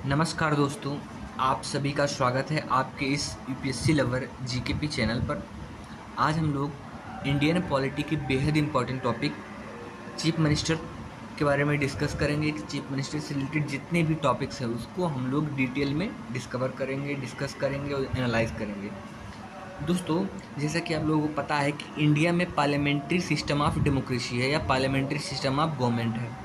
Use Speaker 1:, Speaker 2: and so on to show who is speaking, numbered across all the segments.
Speaker 1: नमस्कार दोस्तों, आप सभी का स्वागत है आपके इस यूपीएससी लवर जीकेपी चैनल पर। आज हम लोग इंडियन पॉलिटी की बेहद इम्पॉर्टेंट टॉपिक चीफ मिनिस्टर के बारे में डिस्कस करेंगे कि चीफ मिनिस्टर से रिलेटेड जितने भी टॉपिक्स हैं उसको हम लोग डिटेल में डिस्कस करेंगे और एनालाइज करेंगे। दोस्तों, जैसा कि आप लोगों को पता है कि इंडिया में पार्लियामेंट्री सिस्टम ऑफ डेमोक्रेसी है या पार्लियामेंट्री सिस्टम ऑफ गवर्नमेंट है।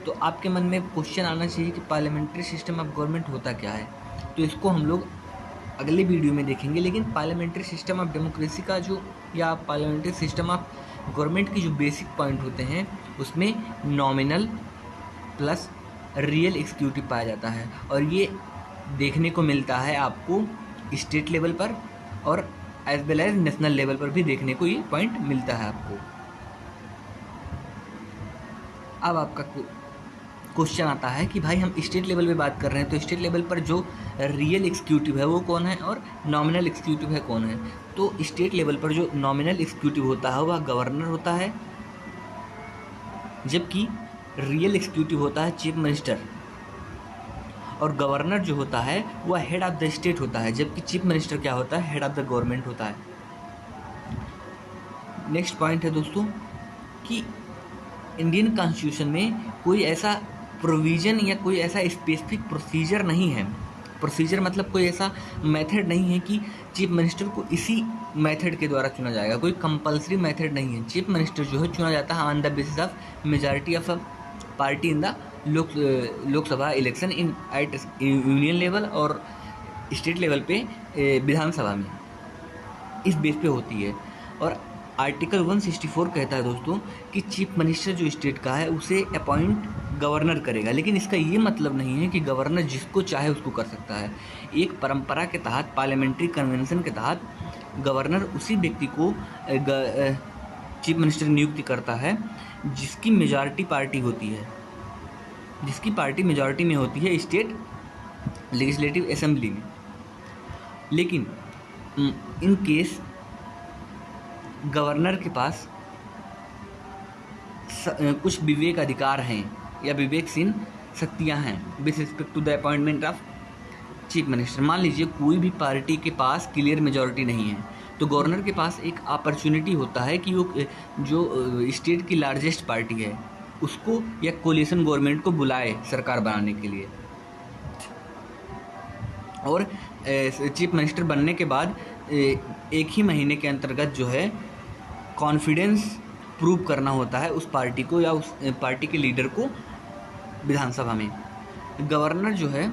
Speaker 1: तो आपके मन में क्वेश्चन आना चाहिए कि पार्लियामेंट्री सिस्टम ऑफ गवर्नमेंट होता क्या है। तो इसको हम लोग अगले वीडियो में देखेंगे। लेकिन पार्लियामेंट्री सिस्टम ऑफ डेमोक्रेसी का जो या पार्लियामेंट्री सिस्टम ऑफ गवर्नमेंट की जो बेसिक पॉइंट होते हैं उसमें नॉमिनल प्लस रियल एग्जीक्यूटिव पाया जाता है, और ये देखने को मिलता है आपको स्टेट लेवल पर और as well as national level पर भी देखने को ये पॉइंट मिलता है आपको। अब आपका क्वेश्चन आता है कि भाई हम स्टेट लेवल पे बात कर रहे हैं, तो स्टेट लेवल पर जो रियल एग्जीक्यूटिव है वो कौन है और नॉमिनल एग्जीक्यूटिव है कौन है। तो स्टेट लेवल पर जो नॉमिनल एग्जीक्यूटिव होता है वह गवर्नर होता है, जबकि रियल एग्जीक्यूटिव होता है चीफ मिनिस्टर, और गवर्नर जो होता है वह हेड ऑफ द स्टेट होता है, जबकि चीफ मिनिस्टर क्या होता है, हेड ऑफ द गवर्नमेंट होता है। नेक्स्ट पॉइंट है दोस्तों कि इंडियन कॉन्स्टिट्यूशन में कोई ऐसा प्रोविज़न या कोई ऐसा स्पेसिफिक प्रोसीजर नहीं है। प्रोसीजर मतलब कोई ऐसा मेथड नहीं है कि चीफ मिनिस्टर को इसी मेथड के द्वारा चुना जाएगा। कोई कंपलसरी मेथड नहीं है। चीफ मिनिस्टर जो है चुना जाता है on the basis of majority of a party in the Lok Sabha election in at union level और स्टेट लेवल पे विधानसभा में, इस बेस पे होती है। और आर्टिकल 164 कहता है दोस्तों कि चीफ मिनिस्टर जो स्टेट का है उसे अपॉइंट गवर्नर करेगा, लेकिन इसका ये मतलब नहीं है कि गवर्नर जिसको चाहे उसको कर सकता है। एक परंपरा के तहत, पार्लियामेंट्री कन्वेंशन के तहत गवर्नर उसी व्यक्ति को चीफ मिनिस्टर नियुक्ति करता है जिसकी मेजॉरिटी पार्टी होती है, जिसकी पार्टी मेजॉरिटी में होती है स्टेट लेजिस्लेटिव असेंबली में। लेकिन इन केस गवर्नर के पास कुछ विवेक अधिकार हैं या विवेकशील शक्तियां हैं with respect to the appointment of chief minister. मान लीजिए कोई भी पार्टी के पास क्लियर मेजॉरिटी नहीं है, तो गवर्नर के पास एक अपॉर्चुनिटी होता है कि वो जो स्टेट की लार्जेस्ट पार्टी है उसको या कोलिशन गवर्नमेंट को बुलाए सरकार बनाने के लिए, और चीफ मिनिस्टर बनने के बाद एक ही महीने के अंतर्गत जो है कॉन्फिडेंस प्रूव करना होता है उस पार्टी को या उस पार्टी के लीडर को विधानसभा में। गवर्नर जो है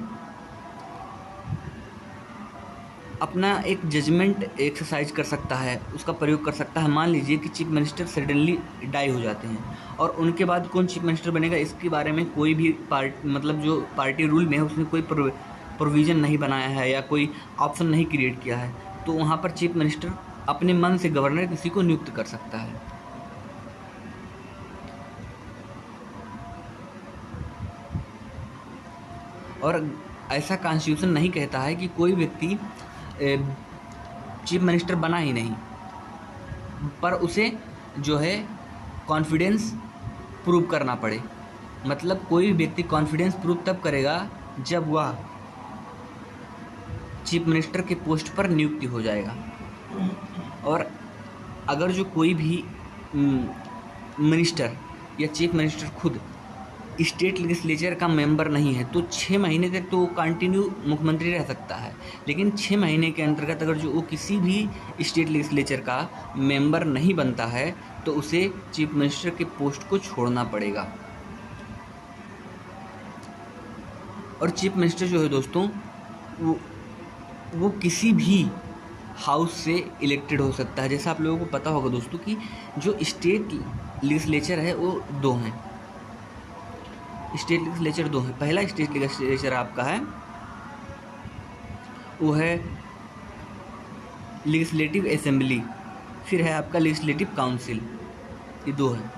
Speaker 1: अपना एक जजमेंट एक्सरसाइज कर सकता है, उसका प्रयोग कर सकता है। मान लीजिए कि चीफ मिनिस्टर सडनली डाई हो जाते हैं और उनके बाद कौन चीफ मिनिस्टर बनेगा इसके बारे में कोई भी जो पार्टी रूल में है उसने कोई प्रोविज़न नहीं बनाया है या कोई ऑप्शन नहीं क्रिएट किया है, तो वहाँ पर चीफ मिनिस्टर अपने मन से गवर्नर किसी को नियुक्त कर सकता है। और ऐसा कॉन्स्टिट्यूशन नहीं कहता है कि कोई व्यक्ति चीफ मिनिस्टर बना ही नहीं, पर उसे जो है कॉन्फिडेंस प्रूव करना पड़े। मतलब कोई व्यक्ति कॉन्फिडेंस प्रूव तब करेगा जब वह चीफ मिनिस्टर के पोस्ट पर नियुक्ति हो जाएगा। और अगर जो कोई भी मिनिस्टर या चीफ मिनिस्टर खुद स्टेट लेजिस्लेचर का मेंबर नहीं है तो 6 महीने तक तो कंटिन्यू मुख्यमंत्री रह सकता है, लेकिन 6 महीने के अंतर्गत अगर जो वो किसी भी स्टेट लेजिस्लेचर का मेंबर नहीं बनता है तो उसे चीफ मिनिस्टर के पोस्ट को छोड़ना पड़ेगा। और चीफ मिनिस्टर जो है दोस्तों वो किसी भी हाउस से इलेक्टेड हो सकता है। जैसा आप लोगों को पता होगा दोस्तों कि जो स्टेट लेजिस्लेचर है वो दो हैं। स्टेट लेजिस्लेचर दो हैं। पहला स्टेट लेजिस्लेचर आपका है वो है लेजिस्लेटिव असेंबली, फिर है आपका लेजिस्लेटिव काउंसिल। ये दो है,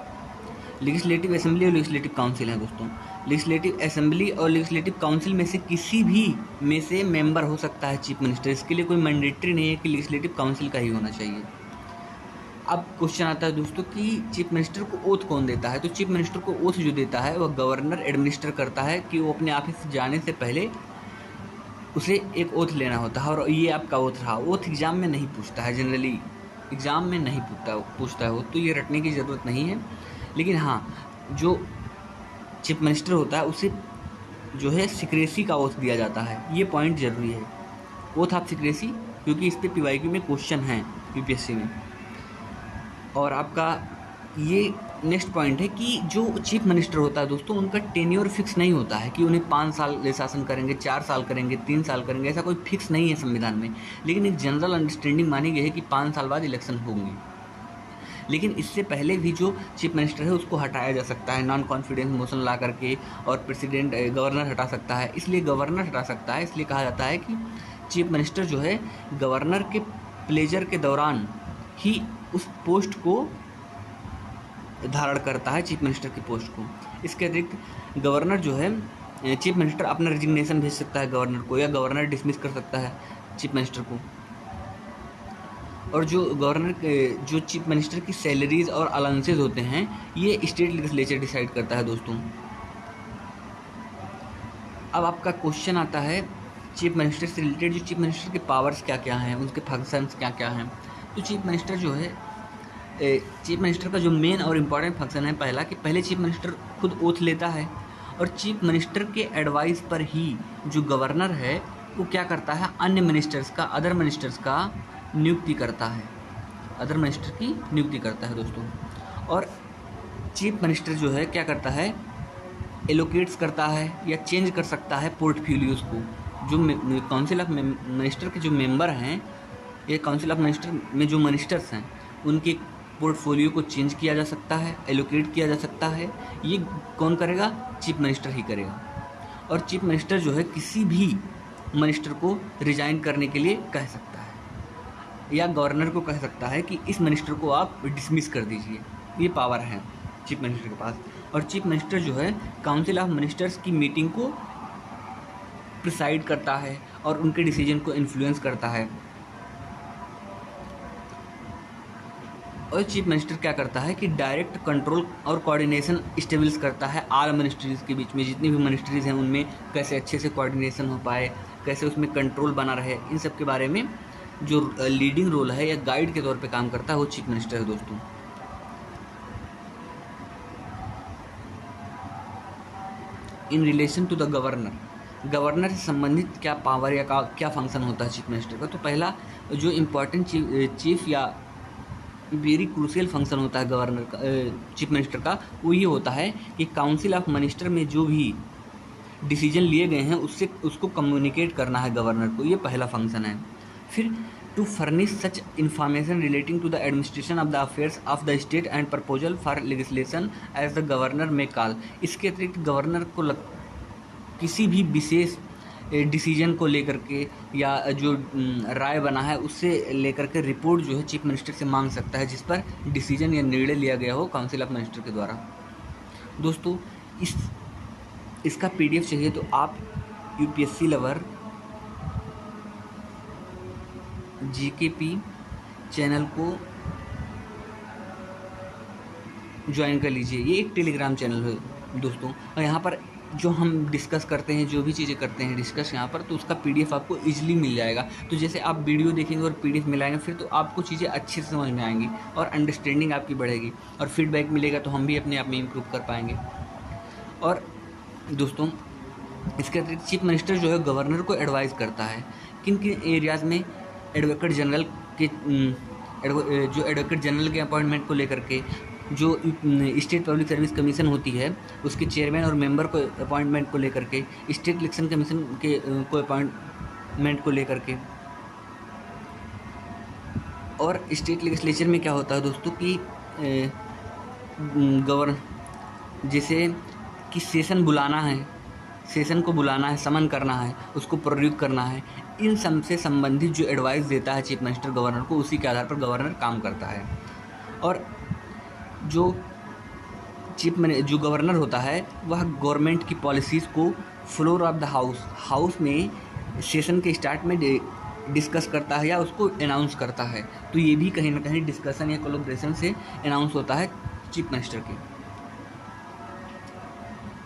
Speaker 1: लेजिस्लेटिव असेंबली और लेजिस्लेटिव काउंसिल है दोस्तों। लेजिस्लेटिव असेंबली और लेजिस्लेटिव काउंसिल में से किसी भी में से मेंबर हो सकता है चीफ मिनिस्टर। इसके लिए कोई मैंडेटरी नहीं है कि लेजिस्लेटिव काउंसिल का ही होना चाहिए। अब क्वेश्चन आता है दोस्तों कि चीफ मिनिस्टर को ओथ कौन देता है। तो चीफ मिनिस्टर को ओथ जो देता है वह गवर्नर एडमिनिस्टर करता है कि वो अपने ऑफिस से जाने से पहले उसे एक ओथ लेना होता है, और ये आपका ओथ रहा। ओथ एग्ज़ाम में नहीं पूछता है, जनरली एग्ज़ाम में नहीं पूछता है वो, तो ये रटने की ज़रूरत नहीं है। लेकिन हाँ, जो चीफ मिनिस्टर होता है उसे जो है सिक्रेसी का ओथ दिया जाता है, ये पॉइंट ज़रूरी है। ओथ ऑफ सिक्रेसी, क्योंकि इस पर पीवाईक्यू में क्वेश्चन हैं यूपीएससी में। और आपका ये नेक्स्ट पॉइंट है कि जो चीफ मिनिस्टर होता है दोस्तों, उनका टेन्योर फिक्स नहीं होता है कि उन्हें 5 साल शासन करेंगे, 4 साल करेंगे, 3 साल करेंगे, ऐसा कोई फिक्स नहीं है संविधान में। लेकिन एक जनरल अंडरस्टैंडिंग मानी गई है कि 5 साल बाद इलेक्शन होंगे। लेकिन इससे पहले भी जो चीफ मिनिस्टर है उसको हटाया जा सकता है नॉन कॉन्फिडेंस मोशन ला करके, और प्रेसिडेंट गवर्नर हटा सकता है। इसलिए गवर्नर हटा सकता है, इसलिए कहा जाता है कि चीफ मिनिस्टर जो है गवर्नर के प्लेजर के दौरान ही उस पोस्ट को धारण करता है, चीफ मिनिस्टर की पोस्ट को। इसके अतिरिक्त गवर्नर जो है, चीफ मिनिस्टर अपना रेजिग्नेशन भेज सकता है गवर्नर को, या गवर्नर डिसमिस कर सकता है चीफ मिनिस्टर को। और जो चीफ मिनिस्टर की सैलरीज और अलाउंसेज होते हैं, ये स्टेट लेजिस्लेचर डिसाइड करता है दोस्तों। अब आपका क्वेश्चन आता है चीफ मिनिस्टर से रिलेटेड, जो चीफ मिनिस्टर के पावर्स क्या क्या हैं, उनके फंक्शंस क्या क्या हैं। तो चीफ मिनिस्टर जो है, चीफ मिनिस्टर का जो मेन और इम्पॉर्टेंट फंक्शन है पहला, कि पहले चीफ मिनिस्टर खुद ओथ लेता है, और चीफ मिनिस्टर के एडवाइस पर ही जो गवर्नर है वो क्या करता है, अन्य मिनिस्टर्स का, अदर मिनिस्टर्स का नियुक्ति करता है, अदर मिनिस्टर की नियुक्ति करता है दोस्तों। और चीफ मिनिस्टर जो है क्या करता है, एलोकेट्स करता है या चेंज कर सकता है पोर्टफोलियोज़ को। जो काउंसिल ऑफ मिनिस्टर के जो मेंबर हैं, या काउंसिल ऑफ मिनिस्टर में जो मिनिस्टर्स हैं, उनके पोर्टफोलियो को चेंज किया जा सकता है, एलोकेट किया जा सकता है। ये कौन करेगा, चीफ मिनिस्टर ही करेगा। और चीफ मिनिस्टर जो है किसी भी मिनिस्टर को रिजाइन करने के लिए कह सकता है, या गवर्नर को कह सकता है कि इस मिनिस्टर को आप डिसमिस कर दीजिए। ये पावर है चीफ मिनिस्टर के पास। और चीफ मिनिस्टर जो है काउंसिल ऑफ मिनिस्टर्स की मीटिंग को प्रिसाइड करता है और उनके डिसीजन को इन्फ्लुएंस करता है। और चीफ मिनिस्टर क्या करता है कि डायरेक्ट कंट्रोल और कोऑर्डिनेशन इस्टेब्लिश करता है आल मिनिस्ट्रीज़ के बीच में। जितनी भी मिनिस्ट्रीज़ हैं उनमें कैसे अच्छे से कोऑर्डिनेशन हो पाए, कैसे उसमें कंट्रोल बना रहे, इन सब के बारे में जो लीडिंग रोल है या गाइड के तौर पे काम करता है वो चीफ मिनिस्टर है दोस्तों। In relation to the governor से संबंधित क्या पावर या क्या फंक्शन होता है चीफ मिनिस्टर का। तो पहला जो इम्पोर्टेंट चीफ या वेरी क्रूशियल फंक्शन होता है गवर्नर का, चीफ मिनिस्टर का, वो ये होता है कि काउंसिल ऑफ मिनिस्टर में जो भी डिसीजन लिए गए हैं उसको कम्युनिकेट करना है गवर्नर को, ये पहला फंक्शन है। फिर to furnish such information relating to the administration of the affairs of the state and proposal for legislation as the governor में कॉल। इसके अतिरिक्त गवर्नर को किसी भी विशेष डिसीजन को लेकर के या जो राय बना है उससे लेकर के रिपोर्ट जो है चीफ मिनिस्टर से मांग सकता है, जिस पर डिसीजन या निर्णय लिया गया हो काउंसिल ऑफ मिनिस्टर के द्वारा। दोस्तों इसका पीडीएफ चाहिए तो आप यूपीएससी लवर जीकेपी चैनल को ज्वाइन कर लीजिए। ये एक टेलीग्राम चैनल है दोस्तों, और यहाँ पर जो हम डिस्कस करते हैं, जो भी चीज़ें करते हैं डिस्कस यहाँ पर, तो उसका पीडीएफ आपको इजीली मिल जाएगा। तो जैसे आप वीडियो देखेंगे और पीडीएफ मिलाएंगे, फिर तो आपको चीज़ें अच्छे से समझ में आएंगी और अंडरस्टैंडिंग आपकी बढ़ेगी, और फीडबैक मिलेगा तो हम भी अपने आप में इम्प्रूव कर पाएंगे। और दोस्तों इसके अतिरिक्त चीफ मिनिस्टर जो है गवर्नर को एडवाइस करता है किन किन एरियाज़ में एडवोकेट जनरल के अपॉइंटमेंट को लेकर के, जो स्टेट पब्लिक सर्विस कमीशन होती है उसके चेयरमैन और मेंबर को अपॉइंटमेंट को लेकर के, स्टेट इलेक्शन कमीशन के को अपॉइंटमेंट को लेकर के। और स्टेट लेजिस्लेचर में क्या होता है दोस्तों कि जैसे कि सेशन को बुलाना है, समन करना है, उसको प्रोड्यूस करना है, इन सब से संबंधित जो एडवाइस देता है चीफ मिनिस्टर गवर्नर को, उसी के आधार पर गवर्नर काम करता है। और जो गवर्नर होता है वह गवर्नमेंट की पॉलिसीज़ को फ्लोर ऑफ द हाउस में सेशन के स्टार्ट में डिस्कस करता है या उसको अनाउंस करता है। तो ये भी कहीं ना कहीं डिस्कशन या कोलैबोरेशन से अनाउंस होता है चीफ मिनिस्टर के।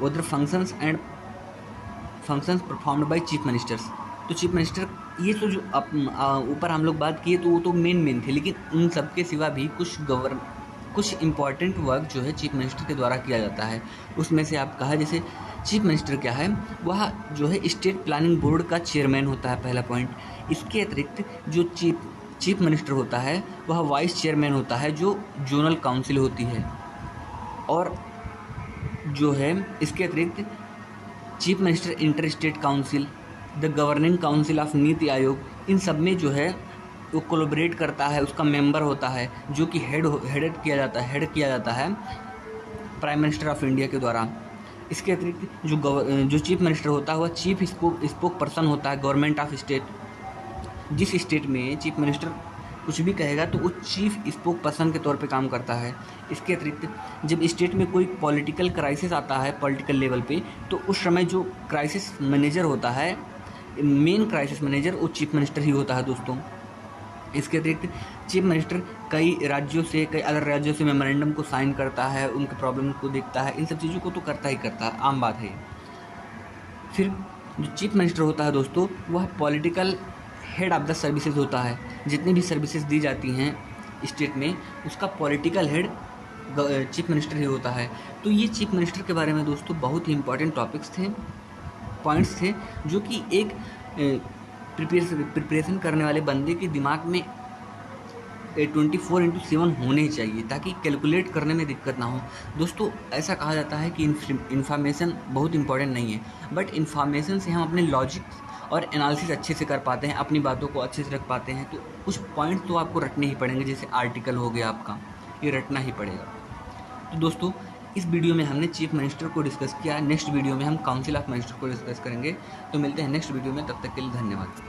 Speaker 1: Other functions performed by chief ministers. तो चीफ मिनिस्टर, ये तो जो ऊपर हम लोग बात किए तो वो तो मेन थे, लेकिन उन सब के सिवा भी कुछ इम्पॉर्टेंट वर्क जो है चीफ मिनिस्टर के द्वारा किया जाता है। उसमें से आप कहा, जैसे चीफ मिनिस्टर क्या है, वह जो है स्टेट प्लानिंग बोर्ड का चेयरमैन होता है, पहला पॉइंट। इसके अतिरिक्त जो चीफ मिनिस्टर होता है वह वाइस चेयरमैन होता है, जो जोनल काउंसिल होती है। और जो है इसके अतिरिक्त chief minister inter state council, the governing council of NITI Aayog, इन सब में जो है वो कोलैबोरेट करता है, उसका मेंबर होता है, जो कि हेड किया जाता है प्राइम मिनिस्टर ऑफ इंडिया के द्वारा। इसके अतिरिक्त जो चीफ मिनिस्टर होता है वह चीफ स्पोक पर्सन होता है गवर्नमेंट ऑफ स्टेट। जिस स्टेट में चीफ मिनिस्टर कुछ भी कहेगा तो वो चीफ स्पोक पर्सन के तौर पे काम करता है। इसके अतिरिक्त जब स्टेट में कोई पॉलिटिकल क्राइसिस आता है पॉलिटिकल लेवल पे, तो उस समय जो क्राइसिस मैनेजर होता है, मेन क्राइसिस मैनेजर, वो चीफ मिनिस्टर ही होता है दोस्तों। इसके अतिरिक्त चीफ मिनिस्टर कई अदर राज्यों से मेमोरेंडम को साइन करता है, उनके प्रॉब्लम को देखता है, इन सब चीज़ों को तो करता ही करता है, आम बात है। फिर जो चीफ मिनिस्टर होता है दोस्तों, वह political head of the services होता है। जितनी भी सर्विसेज दी जाती हैं स्टेट में, उसका पॉलिटिकल हेड चीफ मिनिस्टर ही होता है। तो ये चीफ मिनिस्टर के बारे में दोस्तों बहुत ही इंपॉर्टेंट पॉइंट्स थे, जो कि एक प्रिपरेशन करने वाले बंदे के दिमाग में 24/7 होने चाहिए, ताकि कैलकुलेट करने में दिक्कत ना हो। दोस्तों, ऐसा कहा जाता है कि इन्फॉर्मेशन बहुत इंपॉर्टेंट नहीं है, बट इन्फॉर्मेशन से हम अपने लॉजिक और एनालिसिस अच्छे से कर पाते हैं, अपनी बातों को अच्छे से रख पाते हैं। तो कुछ पॉइंट तो आपको रटने ही पड़ेंगे, जैसे आर्टिकल हो गया आपका, ये रटना ही पड़ेगा। तो दोस्तों, इस वीडियो में हमने चीफ मिनिस्टर को डिस्कस किया। नेक्स्ट वीडियो में हम काउंसिल ऑफ मिनिस्टर को डिस्कस करेंगे। तो मिलते हैं नेक्स्ट वीडियो में, तब तक के लिए धन्यवाद।